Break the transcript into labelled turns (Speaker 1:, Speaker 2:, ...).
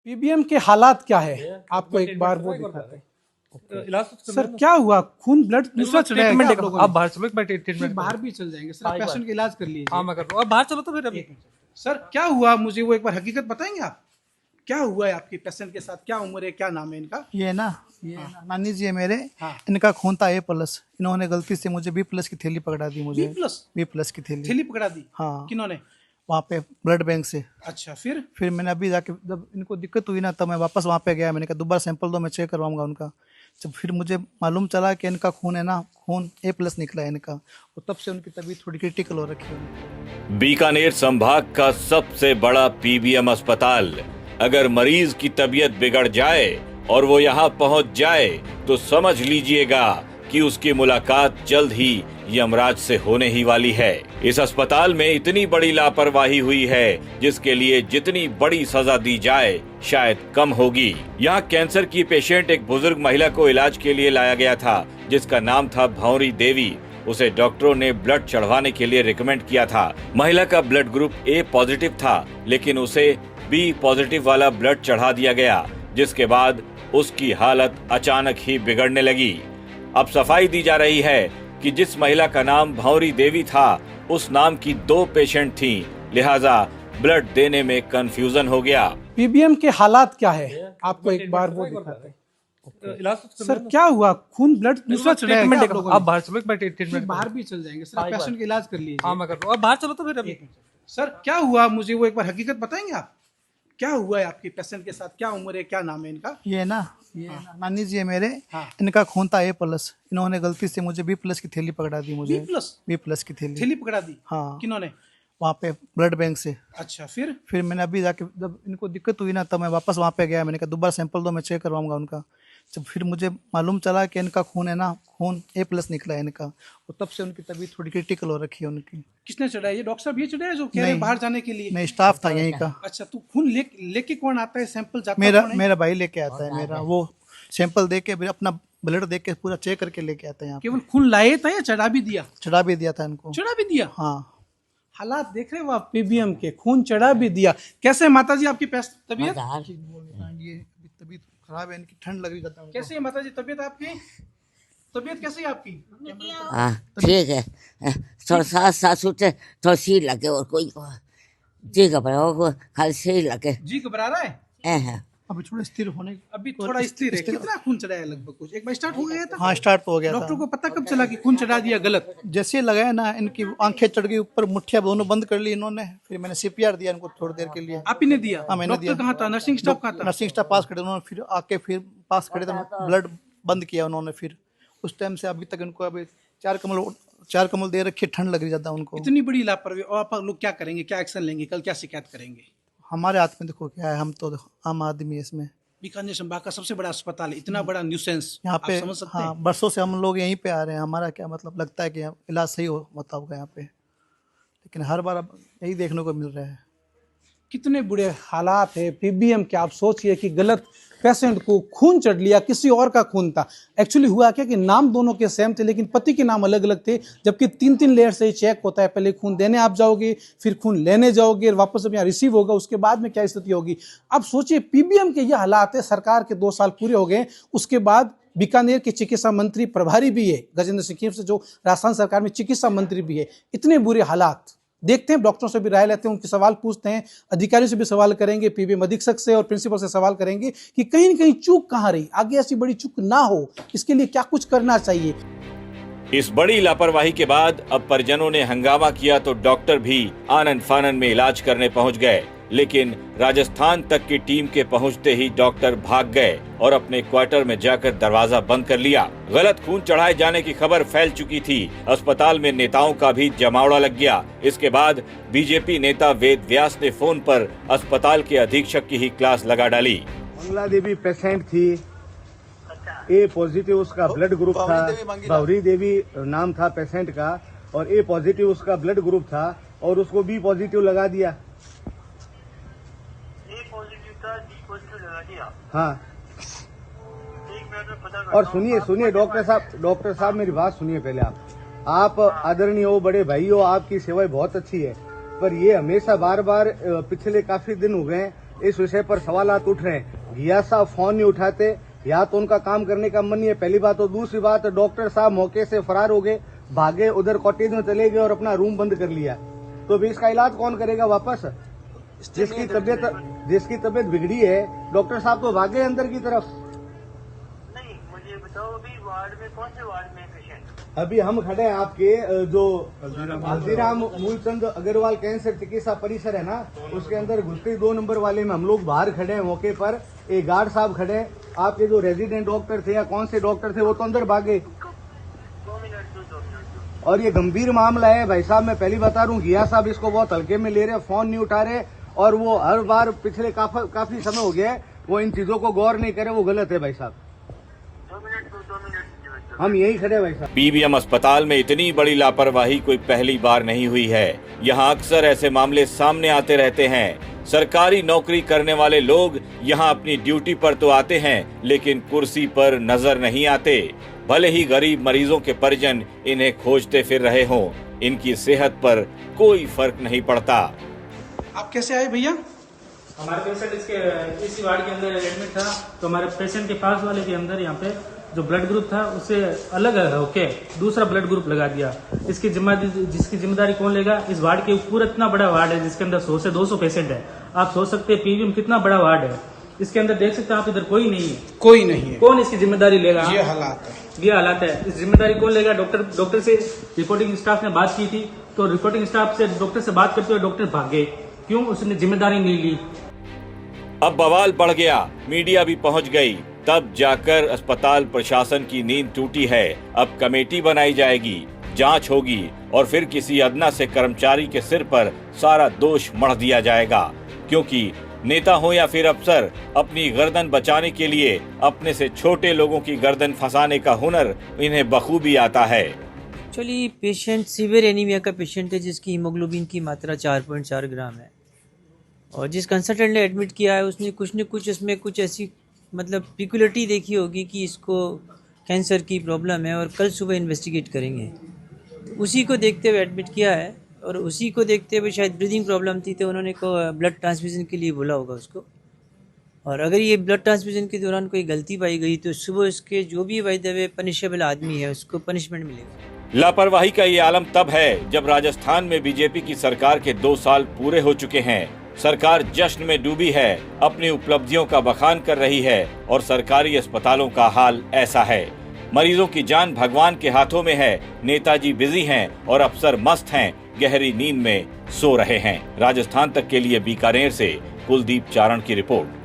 Speaker 1: PBM के हालात क्या है आपको एक बार वो दिखाते हैं।
Speaker 2: इलाज तो
Speaker 1: सर क्या हुआ, खून ब्लड दूसरा चढ़ाया क्या आप लोगों ने?
Speaker 2: आप बाहर चलो, एक बार ट्रीटमेंट
Speaker 1: बाहर भी चल जाएंगे सर, पेशेंट का इलाज कर लीजिए।
Speaker 2: हाँ मैं कर रहा हूँ, आप बाहर चलो तो फिर अभी।
Speaker 1: सर क्या हुआ, मुझे वो एक बार हकीकत बताएंगे आप? क्या हुआ है आपके पेशेंट के साथ, क्या उम्र है, क्या नाम है इनका?
Speaker 3: ये ना नानी जी है मेरे।
Speaker 1: हाँ।
Speaker 3: इनका खून था A+। इन्होंने गलती से मुझे B+ की थैली पकड़ा दी। मुझे B+ की थैली
Speaker 1: थैली पकड़ा दी?
Speaker 3: हाँ।
Speaker 1: किन्होंने?
Speaker 3: वहाँ पे ब्लड बैंक से।
Speaker 1: अच्छा, फिर
Speaker 3: मैंने अभी जाके जब इनको दिक्कत हुई ना तब मैं वापस वहाँ पे गया। मैंने कहा दोबारा सैंपल दो, मैं चेक करवाऊंगा उनका। जब फिर मुझे मालूम चला कि इनका खून है ना, खून A+ निकला है इनका, और तब से उनकी तबीयत थोड़ी क्रिटिकल हो रखी है।
Speaker 4: बीकानेर संभाग का सबसे बड़ा पीबीएम अस्पताल, अगर मरीज की तबीयत बिगड़ जाए और वो यहाँ पहुँच जाए तो समझ लीजिएगा कि उसकी मुलाकात जल्द ही यमराज से होने ही वाली है। इस अस्पताल में इतनी बड़ी लापरवाही हुई है जिसके लिए जितनी बड़ी सजा दी जाए शायद कम होगी। यहाँ कैंसर की पेशेंट एक बुजुर्ग महिला को इलाज के लिए लाया गया था जिसका नाम था भंवरी देवी। उसे डॉक्टरों ने ब्लड चढ़वाने के लिए रिकमेंड किया था। महिला का ब्लड ग्रुप A+ था, लेकिन उसे B+ वाला ब्लड चढ़ा दिया गया, जिसके बाद उसकी हालत अचानक ही बिगड़ने लगी। अब सफाई दी जा रही है कि जिस महिला का नाम भंवरी देवी था उस नाम की 2 पेशेंट थीं, लिहाजा ब्लड देने में कंफ्यूजन हो गया।
Speaker 1: पीबीएम के हालात क्या है आपको एक बार वो दिखाते हैं।
Speaker 2: इलाज तो
Speaker 1: सर क्या हुआ, खून ब्लड दूसरा चढ़ाया क्या आप लोगों ने?
Speaker 2: आप बाहर चलो, एक बार ट्रीटमेंट
Speaker 1: बाहर भी चल जाएंगे सर, पेशेंट का इलाज कर लीजिए।
Speaker 2: हाँ मैं कर रहा हूँ, आप बाहर चलो तो फिर अभी।
Speaker 1: सर क्या हुआ, मुझे वो एक बार हकीकत बताएंगे आप? क्या हुआ है आपके पेशेंट के साथ, क्या उम्र है, क्या नाम है इनका?
Speaker 3: ये ना नानी जी है मेरे।
Speaker 1: हाँ।
Speaker 3: इनका खून था A+। इन्होंने गलती से मुझे B+ की थैली पकड़ा दी। मुझे B+ की थैली
Speaker 1: थैली पकड़ा दी?
Speaker 3: हाँ।
Speaker 1: किन्होंने?
Speaker 3: वहाँ पे ब्लड बैंक से।
Speaker 1: अच्छा, फिर
Speaker 3: मैंने अभी जाके जब इनको दिक्कत हुई ना तब मैं वापस वहाँ पे गया। मैंने कहा दोबारा सैंपल दो, मैं चेक करवाऊंगा उनका। जब फिर मुझे मालूम चला कि इनका खून है ना, खून A+ निकला है इनका, और तब से उनकी तबीयत थोड़ी क्रिटिकल हो रखी है उनकी।
Speaker 1: किसने चढ़ाया? ये डॉक्टर साहब ये चढ़ाया जो कह रहे हैं बाहर जाने के लिए?
Speaker 3: नहीं, स्टाफ था यहीं का।
Speaker 1: अच्छा, तो खून लेके कौन आता है, सैंपल जाता है?
Speaker 3: मेरा भाई लेके आता है। मेरा वो सैंपल दे के अपना ब्लड दे के पूरा चेक करके लेके आता है यहाँ।
Speaker 1: केवल खून लाए था या चढ़ा भी दिया?
Speaker 3: चढ़ा भी दिया था इनको।
Speaker 1: चढ़ा भी दिया?
Speaker 3: हाँ।
Speaker 1: हालात देख रहे हो आप पीबीएम के, खून चढ़ा भी दिया। कैसे माता जी आपकी तबीयत?
Speaker 3: ये तबीयत खराब है इनकी, ठंड लग रही है।
Speaker 1: कैसे है माता जी तबीयत आपकी? तबीयत कैसी है आपकी?
Speaker 5: हाँ ठीक है, थोड़ा सांस उठे, थोड़ा सी लगे और कोई जी घबराओ, खाली सही लगे।
Speaker 1: जी घबरा रहा है?
Speaker 3: अभी थोड़ा स्थिर होने,
Speaker 1: अभी थोड़ा स्थिर है। कितना खून चढ़ाया लगभग? कुछ एक बार स्टार्ट हो गया था?
Speaker 3: हाँ स्टार्ट तो हो गया था।
Speaker 1: डॉक्टर को पता कब चला कि खून चढ़ा दिया गलत?
Speaker 3: जैसे लगाया ना, इनकी आंखें चढ़ गई ऊपर, मुठ्ठियां दोनों बंद कर ली इन्होंने। फिर मैंने CPR दिया इनको थोड़ी देर के लिए।
Speaker 1: आप ही ने दिया?
Speaker 3: हाँ मैंने दिया।
Speaker 1: डॉक्टर कहाँ था, नर्सिंग स्टाफ कहाँ था?
Speaker 3: नर्सिंग स्टाफ पास खड़े, उन्होंने फिर आके फिर पास खड़े थे, ब्लड बंद किया उन्होंने। फिर उस टाइम से अभी तक इनको अभी 4 कमल दे रखी, ठंड लग रही ज्यादा उनको।
Speaker 1: इतनी बड़ी लापरवाही, और आप लोग क्या करेंगे, क्या एक्शन लेंगे, कल क्या शिकायत करेंगे?
Speaker 3: हमारे हाथ में देखो क्या है, हम तो आम आदमी है इसमें।
Speaker 1: बीकानेर संभाग का सबसे बड़ा अस्पताल, इतना बड़ा न्यूसेंस
Speaker 3: यहाँ पे।
Speaker 1: समझ सकते
Speaker 3: हाँ,
Speaker 1: हैं?
Speaker 3: बरसों से हम लोग यहीं पे आ रहे हैं। हमारा क्या मतलब, लगता है कि इलाज सही होता होगा यहाँ पे, लेकिन हर बार अब यही देखने को मिल रहा है।
Speaker 1: कितने बुरे हालात है पीबीएम के। आप सोचिए कि गलत पेशेंट को खून चढ़ लिया, किसी और का खून था। एक्चुअली हुआ क्या कि नाम दोनों के सेम थे, लेकिन पति के नाम अलग अलग थे, जबकि 3 लेयर से चेक होता है। पहले खून देने आप जाओगे, फिर खून लेने जाओगे, वापस अब यहाँ रिसीव होगा, उसके बाद में क्या स्थिति होगी। अब सोचिए पीबीएम के ये हालात है। सरकार के 2 साल पूरे हो गए, उसके बाद बीकानेर के चिकित्सा मंत्री प्रभारी भी है गजेंद्र सिंह खेम से, जो राजस्थान सरकार में चिकित्सा मंत्री भी है। इतने बुरे हालात देखते हैं, डॉक्टरों से भी राय लेते हैं, उनके सवाल पूछते हैं, अधिकारियों से भी सवाल करेंगे, पीबीएम अधीक्षक से और प्रिंसिपल से सवाल करेंगे कि कहीं न कहीं चूक कहाँ रही, आगे ऐसी बड़ी चूक ना हो, इसके लिए क्या कुछ करना चाहिए।
Speaker 4: इस बड़ी लापरवाही के बाद अब परिजनों ने हंगामा किया तो डॉक्टर भी आनन फानन में इलाज करने पहुंच गए, लेकिन राजस्थान तक की टीम के पहुंचते ही डॉक्टर भाग गए और अपने क्वार्टर में जाकर दरवाजा बंद कर लिया। गलत खून चढ़ाए जाने की खबर फैल चुकी थी। अस्पताल में नेताओं का भी जमावड़ा लग गया। इसके बाद बीजेपी नेता वेद व्यास ने फोन पर अस्पताल के अधीक्षक की ही क्लास लगा डाली।
Speaker 6: मंगला देवी पेशेंट थी, A+ उसका ब्लड ग्रुप था। भंवरी देवी नाम था पेशेंट का, और A+ उसका ब्लड ग्रुप था, और उसको B+ लगा दिया। हाँ, और सुनिए डॉक्टर साहब मेरी बात सुनिए पहले। आप आदरणीय हो, बड़े भाई हो, आपकी सेवाएं बहुत अच्छी है, पर ये हमेशा बार बार पिछले काफी दिन हो गए इस विषय पर सवालात उठ रहे हैं। घिया साहब फोन नहीं उठाते, या तो उनका काम करने का मन नहीं है, पहली बात। और दूसरी बात, डॉक्टर साहब मौके से फरार हो गए, भागे, उधर कॉटेज में चले गए और अपना रूम बंद कर लिया। तो अभी इसका इलाज कौन करेगा वापस? जिसकी तबीयत बिगड़ी है, डॉक्टर साहब तो भागे अंदर की तरफ।
Speaker 7: नहीं, मुझे बताओ अभी वार्ड में कौन से वार्ड में पेशेंट?
Speaker 6: अभी हम खड़े हैं आपके जो हल्दीराम मूलचंद अग्रवाल कैंसर चिकित्सा परिसर है ना, उसके अंदर घुसते 2 नंबर वाले में हम लोग बाहर खड़े हैं मौके पर। एक गार्ड साहब खड़े हैं, आपके जो रेजिडेंट डॉक्टर थे या कौन से डॉक्टर थे वो तो अंदर भागे।
Speaker 7: 2 मिनट दो।
Speaker 6: और ये गंभीर मामला है भाई साहब, मैं पहली बता रहा हूँ। घिया साहब इसको बहुत हल्के में ले रहे हैं, फोन नहीं उठा रहे, और वो हर बार पिछले काफी समय हो गया है वो इन चीजों को गौर नहीं करे, वो गलत है भाई साहब।
Speaker 7: 2 मिनट
Speaker 6: हम यही खड़े हैं भाई साहब।
Speaker 4: पीबीएम अस्पताल में इतनी बड़ी लापरवाही कोई पहली बार नहीं हुई है। यहाँ अक्सर ऐसे मामले सामने आते रहते हैं। सरकारी नौकरी करने वाले लोग यहाँ अपनी ड्यूटी पर तो आते हैं, लेकिन कुर्सी पर नजर नहीं आते। भले ही गरीब मरीजों के परिजन इन्हें खोजते फिर रहे हों, इनकी सेहत पर कोई फर्क नहीं पड़ता।
Speaker 1: आप कैसे आए भैया?
Speaker 8: हमारे पेशेंट इसी वार्ड के अंदर एडमिट था, तो हमारे पेशेंट के पास वाले के अंदर यहाँ पे जो ब्लड ग्रुप था उससे अलग होके दूसरा ब्लड ग्रुप लगा दिया। जिसकी जिम्मेदारी कौन लेगा? इस वार्ड के पूरा इतना बड़ा वार्ड है जिसके अंदर 100 से 200 पेशेंट है। आप सोच सकते हैं पीबीएम कितना बड़ा वार्ड है। इसके अंदर देख सकते हैं आप, इधर कोई नहीं है।
Speaker 1: कोई नहीं है।
Speaker 8: कौन इसकी जिम्मेदारी लेगा?
Speaker 1: ये हालात है।
Speaker 8: ये हालात है। इस जिम्मेदारी कौन लेगा? डॉक्टर से रिपोर्टिंग स्टाफ ने बात की थी, तो रिपोर्टिंग स्टाफ से डॉक्टर से बात करते हुए डॉक्टर भागे। क्यों? उसने जिम्मेदारी नहीं ली।
Speaker 4: अब बवाल बढ़ गया, मीडिया भी पहुंच गई, तब जाकर अस्पताल प्रशासन की नींद टूटी है। अब कमेटी बनाई जाएगी, जांच होगी और फिर किसी अदना से कर्मचारी के सिर पर सारा दोष मढ़ दिया जाएगा। क्योंकि नेता हो या फिर अफसर, अपनी गर्दन बचाने के लिए अपने से छोटे लोगों की गर्दन फंसाने का हुनर इन्हें बखूबी आता है।
Speaker 9: एक्चुअली पेशेंट सीवियर एनीमिया का पेशेंट है जिसकी हीमोग्लोबिन की मात्रा 4.4 ग्राम है, और जिस कंसल्टेंट ने एडमिट किया है उसने कुछ न कुछ इसमें कुछ ऐसी मतलब पिकुलरिटी देखी होगी कि इसको कैंसर की प्रॉब्लम है और कल सुबह इन्वेस्टिगेट करेंगे। उसी को देखते हुए एडमिट किया है, और उसी को देखते हुए शायद ब्रीदिंग प्रॉब्लम थी तो उन्होंने को ब्लड ट्रांसफ्यूजन के लिए बोला होगा उसको। और अगर ये ब्लड ट्रांसफ्यूजन के दौरान कोई गलती पाई गई तो सुबह इसके जो भी बाय द वे पनिशेबल आदमी है उसको पनिशमेंट मिलेगा।
Speaker 4: लापरवाही का ये आलम तब है जब राजस्थान में बीजेपी की सरकार के 2 साल पूरे हो चुके हैं। सरकार जश्न में डूबी है, अपनी उपलब्धियों का बखान कर रही है, और सरकारी अस्पतालों का हाल ऐसा है। मरीजों की जान भगवान के हाथों में है। नेताजी बिजी हैं और अफसर मस्त हैं, गहरी नींद में सो रहे हैं। राजस्थान तक के लिए बीकानेर से कुलदीप चारण की रिपोर्ट।